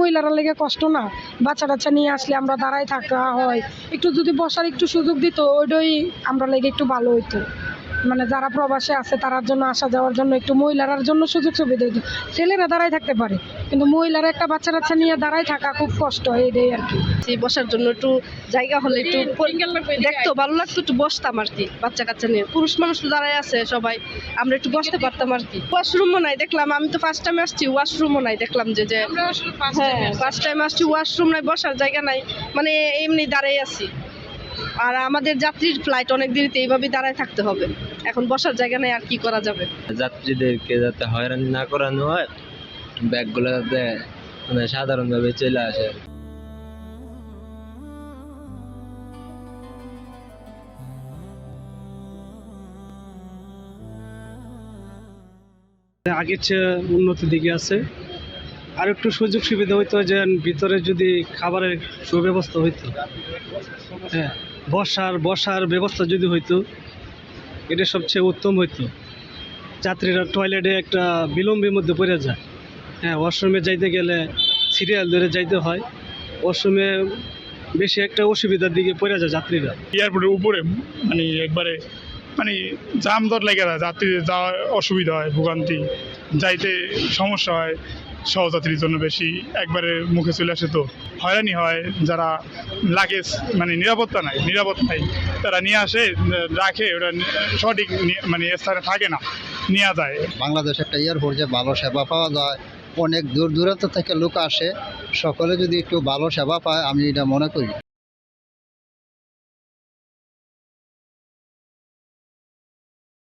মহিলারা লেগে কষ্ট না, বাচ্চা টাচ্চা নিয়ে আসলে আমরা দাঁড়ায় থাকা হয়, একটু যদি বসার একটু সুযোগ দিত ওইটাই আমরা লেগে একটু ভালো হইতো। মানে যারা প্রবাসে আছে তার জন্য আসা যাওয়ার জন্য একটু মহিলার জন্য সুযোগ সুবিধা হইতো। ছেলেরা দাঁড়ায় থাকতে পারে, কিন্তু মহিলারা একটা বাচ্চা টাচ্চা নিয়ে দাঁড়ায় থাকা খুব কষ্ট, এইটাই আর কি। বসার জন্য একটু জায়গা হলে একটু দেখতো ভালো লাগতো, একটু বসতাম আর কি। বাচ্চা কাচ্চা নিয়ে পুরুষ মানুষ তো দাঁড়ায় আছে সবাই, আমরা একটু বসতে পারতাম আর কি। ওয়াশরুমও নাই দেখলাম, আমি তো ফার্স্ট টাইম আসছি, ওয়াশরুমও নাই দেখলাম যে হ্যাঁ ফার্স্ট টাইম আসছি, ওয়াশরুম নাই, বসার জায়গা নাই, মানে এমনি দাঁড়াই আছি। আর আমাদের যাত্রীর ফ্লাইট অনেক দেরিতে, এইভাবে দাঁড়ায় থাকতে হবে, এখন বসার জায়গা নেই, আর কি করা যাবে। যাত্রীদেরকে যাতে হয়রানি না করানো হয়, ব্যাগগুলো যাতে মানে সাধারণভাবে চলে আসে। আগের চেয়ে উন্নতির দিকে আছে। আর একটু সুযোগ সুবিধা হইতো, যে ভিতরে যদি খাবারের সুব্যবস্থা হইতো, হ্যাঁ বসার ব্যবস্থা যদি হইতো, এটা সবচেয়ে উত্তম হইতো। যাত্রীরা টয়লেটে একটা বিলম্বের মধ্যে পড়ে যায়, হ্যাঁ ওয়াশরুমে যাইতে গেলে সিরিয়াল ধরে যাইতে হয়, ওয়াশরুমে বেশি একটা অসুবিধার দিকে পড়ে যায় যাত্রীরা। এয়ারপোর্টের উপরে মানে একবারে মানে জাম দর লেগে যায়, যাত্রীদের যাওয়া অসুবিধা হয়, ভোগান্তি, যাইতে সমস্যা হয়, সহযাত্রীর জন্য বেশি একবারে মুখে চলে আসে, তো হয়রানি হয়। যারা লাগেজ মানে নিরাপত্তা নাই তারা নিয়ে আসে, রাখে, ওটা সঠিক মানে স্থানে থাকে না, নেওয়া যায়। বাংলাদেশ একটা এয়ারপোর্ট, যে ভালো সেবা পাওয়া যায়, অনেক দূর দূরান্ত থেকে লোক আসে, সকলে যদি একটু ভালো সেবা পায় আমি এটা মনে করি।